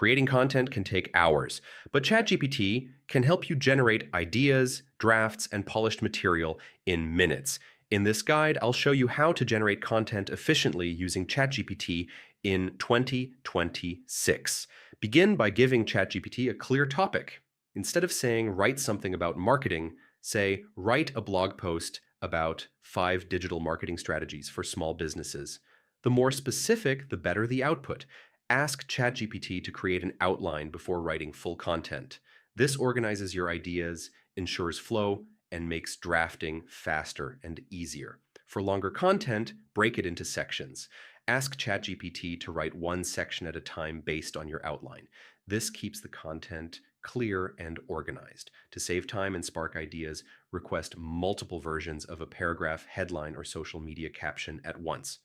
Creating content can take hours, but ChatGPT can help you generate ideas, drafts, and polished material in minutes. In this guide, I'll show you how to generate content efficiently using ChatGPT in 2026. Begin by giving ChatGPT a clear topic. Instead of saying, write something about marketing, say, write a blog post about 5 digital marketing strategies for small businesses. The more specific, the better the output. Ask ChatGPT to create an outline before writing full content. This organizes your ideas, ensures flow, and makes drafting faster and easier. For longer content, break it into sections. Ask ChatGPT to write one section at a time based on your outline. This keeps the content clear and organized. To save time and spark ideas, request multiple versions of a paragraph, headline, or social media caption at once.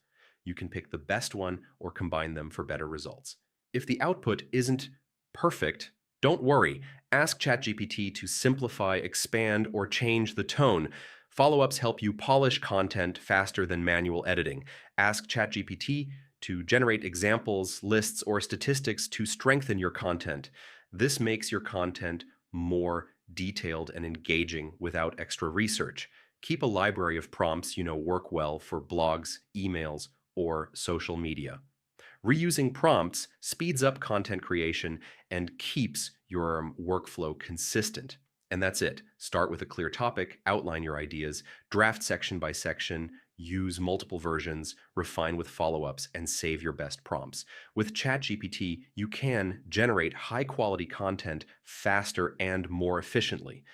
You can pick the best one or combine them for better results. If the output isn't perfect, don't worry. Ask ChatGPT to simplify, expand, or change the tone. Follow-ups help you polish content faster than manual editing. Ask ChatGPT to generate examples, lists, or statistics to strengthen your content. This makes your content more detailed and engaging without extra research. Keep a library of prompts you know work well for blogs, emails, or social media. Reusing prompts speeds up content creation and keeps your workflow consistent. And that's it. Start with a clear topic, outline your ideas, draft section by section, use multiple versions, refine with follow-ups, and save your best prompts. With ChatGPT, you can generate high-quality content faster and more efficiently.